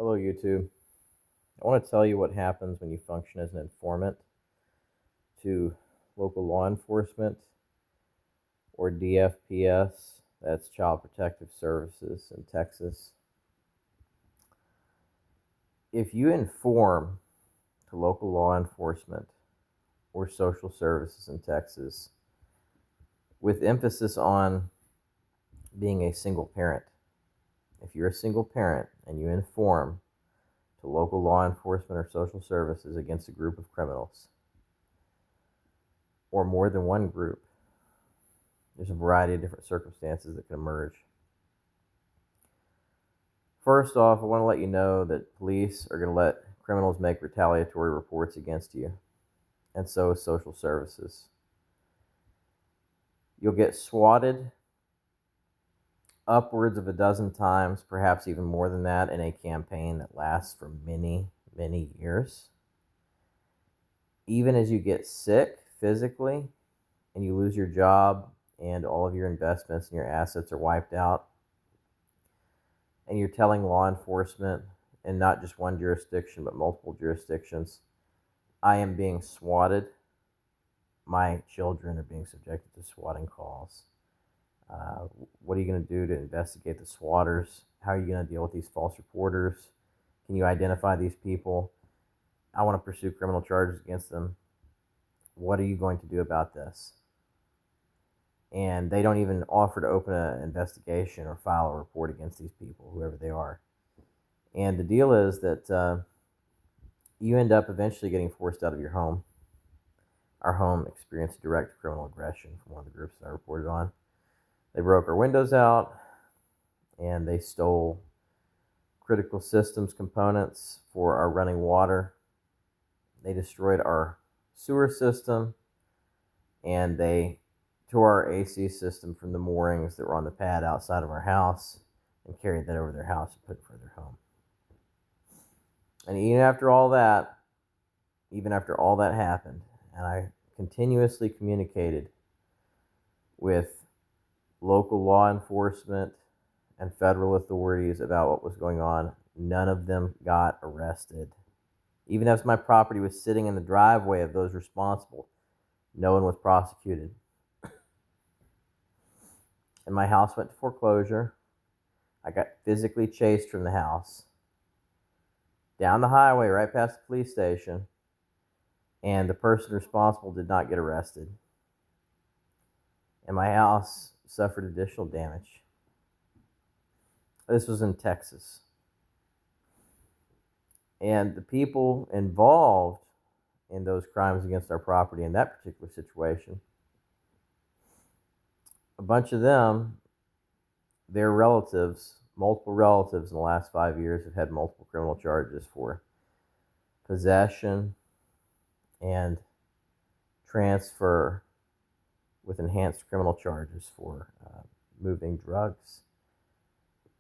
Hello, YouTube. I want to tell you what happens when you function as an informant to local law enforcement or DFPS, that's Child Protective Services in Texas. If you inform to local law enforcement or social services in Texas with emphasis on being a single parent, if you're a single parent and you inform to local law enforcement or social services against a group of criminals, or more than one group, there's a variety of different circumstances that can emerge. First off, I want to let you know that police are going to let criminals make retaliatory reports against you, and so is social services. You'll get swatted upwards of a dozen times, perhaps even more than that, in a campaign that lasts for many, many years. Even as you get sick physically and you lose your job and all of your investments and your assets are wiped out, and you're telling law enforcement in not just one jurisdiction but multiple jurisdictions, I am being swatted. My children are being subjected to swatting calls. What are you going to do to investigate the swatters? How are you going to deal with these false reporters? Can you identify these people? I want to pursue criminal charges against them. What are you going to do about this? And they don't even offer to open an investigation or file a report against these people, whoever they are. And the deal is that you end up eventually getting forced out of your home. Our home experienced direct criminal aggression from one of the groups that I reported on. They broke our windows out and they stole critical systems components for our running water. They destroyed our sewer system and they tore our AC system from the moorings that were on the pad outside of our house and carried that over their house and put it further home. And even after all that happened, and I continuously communicated with local law enforcement and federal authorities about what was going on, none of them got arrested. Even as my property was sitting in the driveway of those responsible, no one was prosecuted. And my house went to foreclosure. I got physically chased from the house, down the highway, right past the police station, and the person responsible did not get arrested. And my house suffered additional damage. This was in Texas. And the people involved in those crimes against our property in that particular situation, a bunch of them, their relatives, multiple relatives in the last 5 years have had multiple criminal charges for possession and transfer with enhanced criminal charges for moving drugs,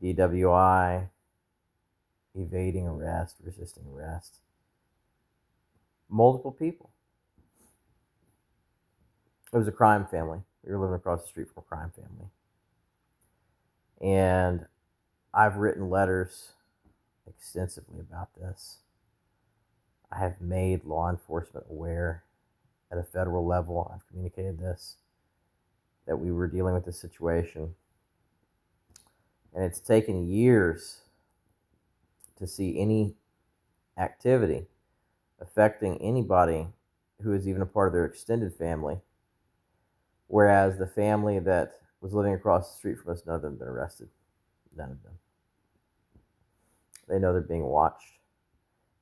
DWI, evading arrest, resisting arrest. Multiple people. It was a crime family. We were living across the street from a crime family. And I've written letters extensively about this. I have made law enforcement aware at a federal level. I've communicated this, that we were dealing with this situation. And it's taken years to see any activity affecting anybody who is even a part of their extended family. Whereas the family that was living across the street from us, none of them have been arrested. None of them. They know they're being watched,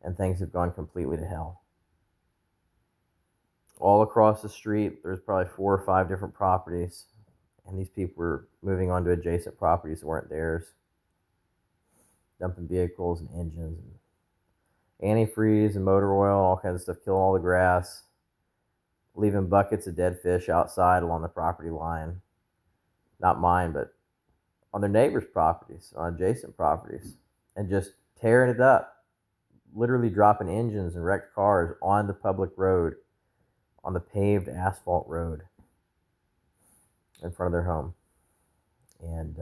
and things have gone completely to hell. All across the street, there's probably 4 or 5 different properties, and these people were moving on to adjacent properties that weren't theirs, dumping vehicles and engines and antifreeze and motor oil, all kinds of stuff, killing all the grass, leaving buckets of dead fish outside along the property line. Not mine, but on their neighbors' properties, on adjacent properties, and just tearing it up, literally dropping engines and wrecked cars on the public road, on the paved asphalt road in front of their home. And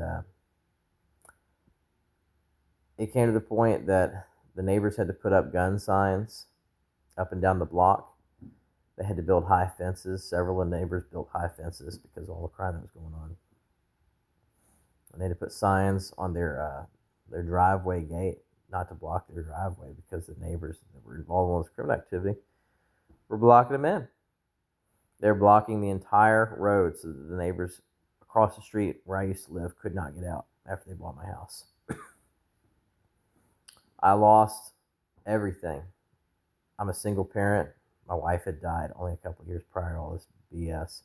it came to the point that The neighbors had to put up gun signs up and down the block. They had to build high fences. Several of the neighbors built high fences because of all the crime that was going on. And they had to put signs on their driveway gate not to block their driveway because the neighbors that were involved in all this criminal activity were blocking them in. They're blocking the entire road so that the neighbors across the street where I used to live could not get out after they bought my house. I lost everything. I'm a single parent. My wife had died only a couple years prior to all this BS.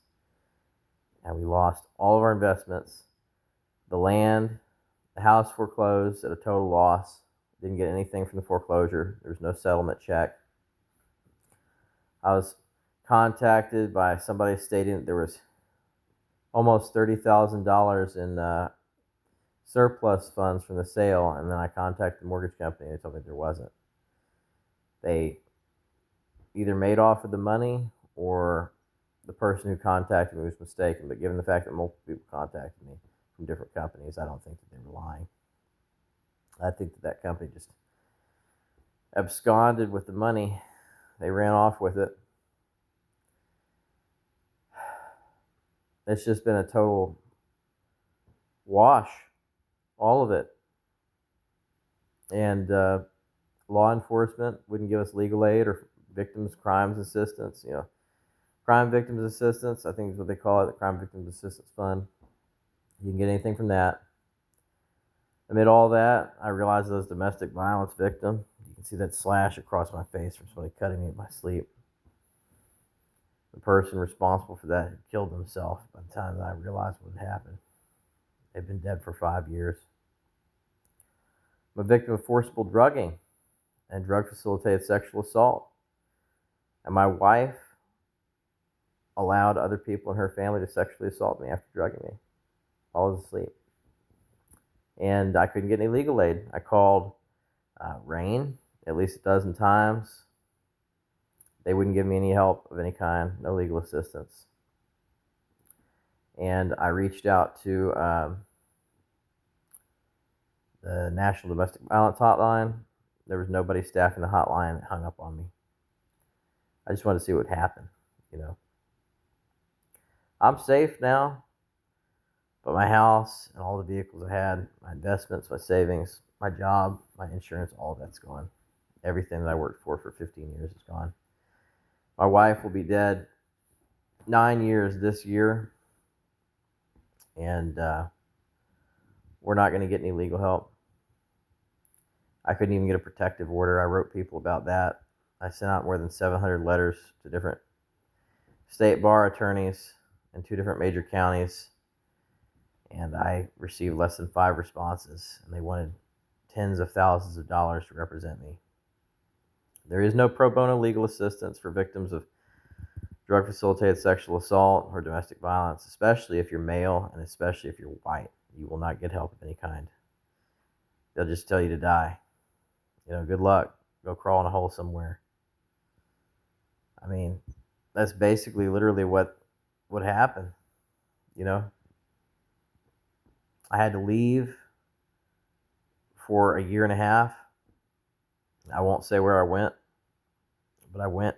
And we lost all of our investments. The land, the house foreclosed at a total loss. Didn't get anything from the foreclosure. There was no settlement check. I was contacted by somebody stating that there was almost $30,000 in surplus funds from the sale, and then I contacted the mortgage company and they told me there wasn't. They either made off with the money or the person who contacted me was mistaken, but given the fact that multiple people contacted me from different companies, I don't think that they were lying. I think that company just absconded with the money. They ran off with it. It's just been a total wash, all of it. And law enforcement wouldn't give us legal aid or victims' crimes assistance. Crime victims assistance, I think is what they call it, the Crime Victims Assistance Fund. You can get anything from that. Amid all that, I realized I was a domestic violence victim. You can see that slash across my face from somebody cutting me in my sleep. The person responsible for that had killed himself by the time that I realized what had happened. They'd been dead for 5 years. I'm a victim of forcible drugging and drug-facilitated sexual assault. And my wife allowed other people in her family to sexually assault me after drugging me while I was asleep. And I couldn't get any legal aid. I called RAIN at least a dozen times. They wouldn't give me any help of any kind, no legal assistance. And I reached out to the National Domestic Violence Hotline. There was nobody staffing the hotline that hung up on me. I just wanted to see what would happen, I'm safe now, but my house and all the vehicles I had, my investments, my savings, my job, my insurance, all of that's gone. Everything that I worked for 15 years is gone. My wife will be dead 9 years this year, and we're not going to get any legal help. I couldn't even get a protective order. I wrote people about that. I sent out more than 700 letters to different state bar attorneys in 2 different major counties, and I received less than 5 responses, and they wanted tens of thousands of dollars to represent me. There is no pro bono legal assistance for victims of drug-facilitated sexual assault or domestic violence, especially if you're male and especially if you're white. You will not get help of any kind. They'll just tell you to die. Good luck. Go crawl in a hole somewhere. I mean, that's basically literally what would happen. I had to leave for a year and a half. I won't say where I went, but I went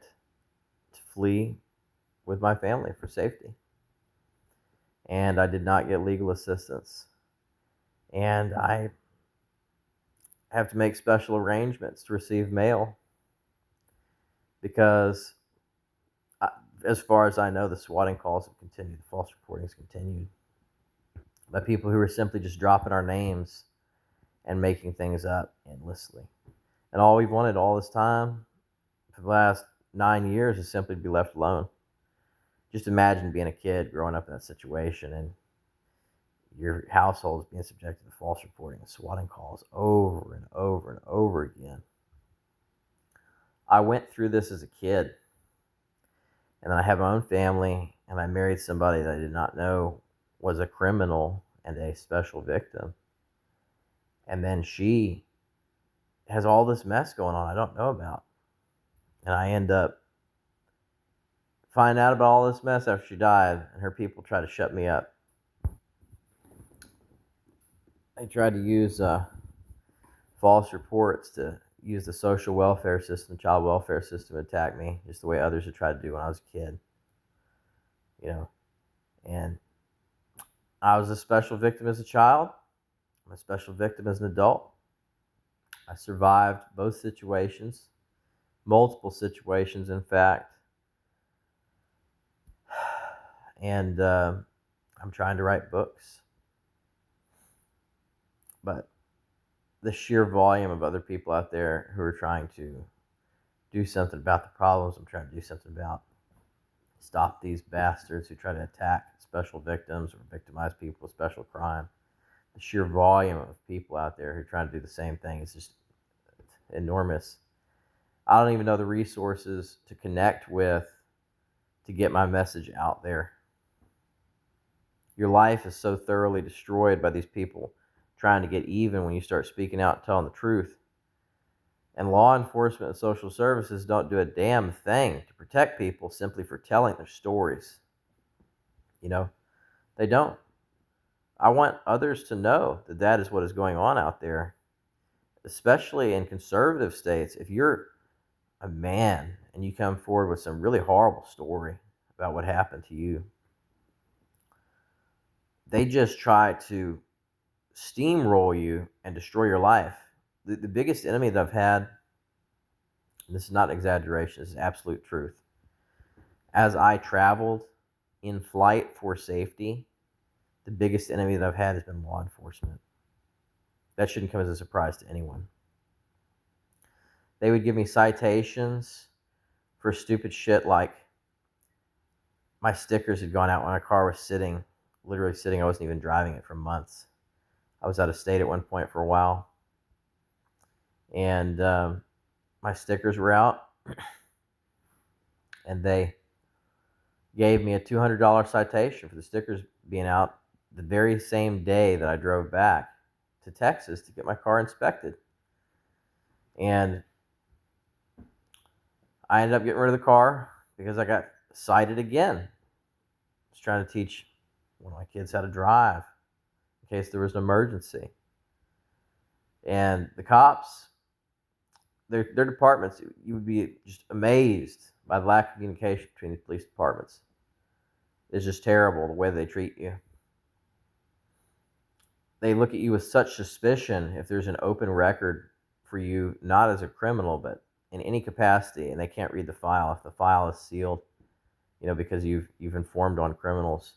to flee with my family for safety. And I did not get legal assistance. And I have to make special arrangements to receive mail because, as far as I know, the swatting calls have continued, the false reporting has continued by people who are simply just dropping our names and making things up endlessly. And all we've wanted all this time, for the last 9 years, is simply to be left alone. Just imagine being a kid growing up in that situation and your household is being subjected to false reporting and swatting calls over and over and over again. I went through this as a kid, and then I have my own family, and I married somebody that I did not know was a criminal and a special victim. And then she has all this mess going on I don't know about. And I end up finding out about all this mess after she died, and her people try to shut me up. They tried to use false reports to use the social welfare system, child welfare system to attack me, just the way others had tried to do when I was a kid. And I was a special victim as a child. I'm a special victim as an adult. I survived both situations, multiple situations, in fact. And I'm trying to write books. But the sheer volume of other people out there who are trying to do something about the problems I'm trying to do something about, stop these bastards who try to attack special victims or victimize people with special crime. The sheer volume of people out there who are trying to do the same thing is just enormous. I don't even know the resources to connect with to get my message out there. Your life is so thoroughly destroyed by these people trying to get even when you start speaking out and telling the truth. And law enforcement and social services don't do a damn thing to protect people simply for telling their stories. They don't. I want others to know that that is what is going on out there, especially in conservative states. If you're a man and you come forward with some really horrible story about what happened to you, they just try to steamroll you and destroy your life. The biggest enemy that I've had, and this is not exaggeration, this is absolute truth. As I traveled in flight for safety, the biggest enemy that I've had has been law enforcement. That shouldn't come as a surprise to anyone. They would give me citations for stupid shit like my stickers had gone out when my car was literally sitting. I wasn't even driving it for months. I was out of state at one point for a while. And my stickers were out. And they gave me a $200 citation for the stickers being out the very same day that I drove back to Texas to get my car inspected. And I ended up getting rid of the car because I got cited again. I was trying to teach one of my kids how to drive in case there was an emergency. And the cops, their departments, you would be just amazed by the lack of communication between the police departments. It's just terrible the way they treat you. They look at you with such suspicion if there's an open record for you, not as a criminal, but in any capacity, and they can't read the file. If the file is sealed, because you've informed on criminals,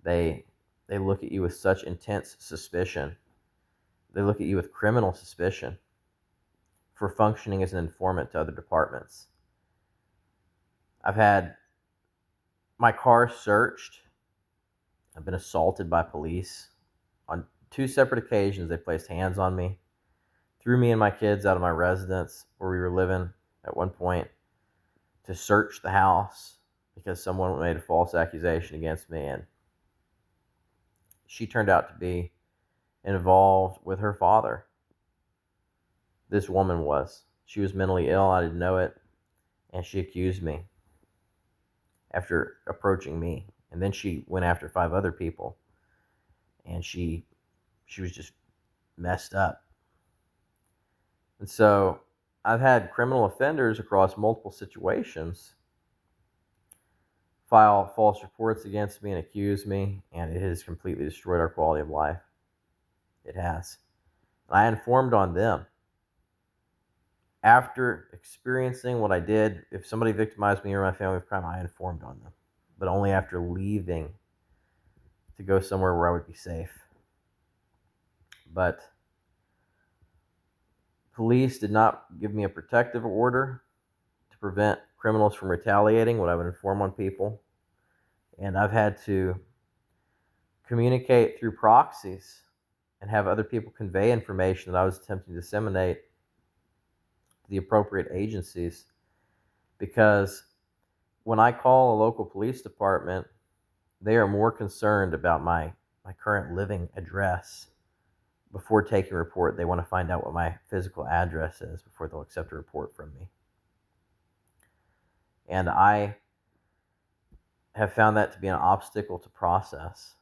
they look at you with such intense suspicion. They look at you with criminal suspicion for functioning as an informant to other departments. I've had my car searched. I've been assaulted by police. On 2 separate occasions, they placed hands on me, threw me and my kids out of my residence where we were living at one point to search the house because someone made a false accusation against me, and she turned out to be involved with her father. This woman was. She was mentally ill. I didn't know it, and she accused me after approaching me, and then she went after 5 other people, and she was just messed up. And so I've had criminal offenders across multiple situations file false reports against me and accuse me, and it has completely destroyed our quality of life. It has. And I informed on them. After experiencing what I did, if somebody victimized me or my family of crime, I informed on them. But only after leaving to go somewhere where I would be safe. But police did not give me a protective order to prevent criminals from retaliating when I would inform on people. And I've had to communicate through proxies and have other people convey information that I was attempting to disseminate to the appropriate agencies. Because when I call a local police department, they are more concerned about my current living address before taking a report. They want to find out what my physical address is before they'll accept a report from me. And I have found that to be an obstacle to process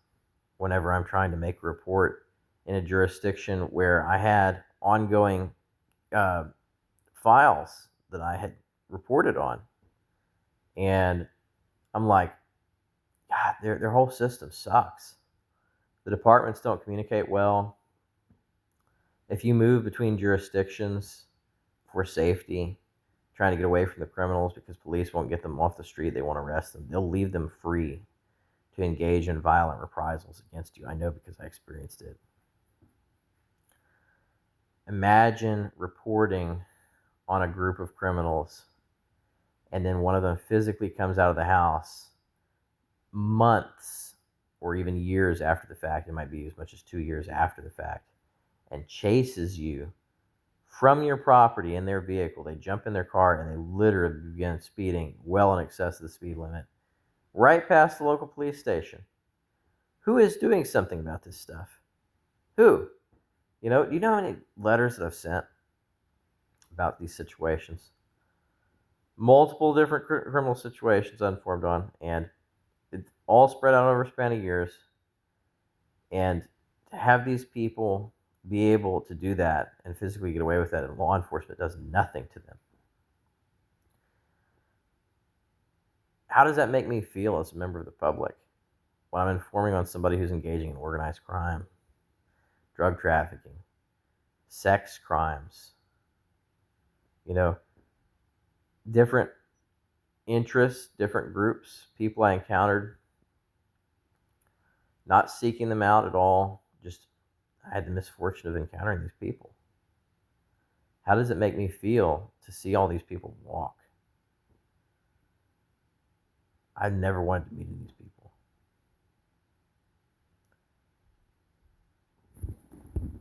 whenever I'm trying to make a report in a jurisdiction where I had ongoing files that I had reported on. And I'm like, God, their whole system sucks. The departments don't communicate well. If you move between jurisdictions for safety, trying to get away from the criminals because police won't get them off the street, they won't arrest them, they'll leave them free to engage in violent reprisals against you. I know because I experienced it. Imagine reporting on a group of criminals and then one of them physically comes out of the house months or even years after the fact. It might be as much as 2 years after the fact, and chases you from your property in their vehicle. They jump in their car and they literally begin speeding well in excess of the speed limit right past the local police station. Who is doing something about this stuff? Who? You know, do you know how many letters that I've sent about these situations? Multiple different criminal situations I informed on, and it's all spread out over a span of years. And to have these people be able to do that and physically get away with that, and law enforcement does nothing to them. How does that make me feel as a member of the public when I'm informing on somebody who's engaging in organized crime, drug trafficking, sex crimes, you know, different interests, different groups, people I encountered, not seeking them out at all, just I had the misfortune of encountering these people. How does it make me feel to see all these people walk? I never wanted to meet these people.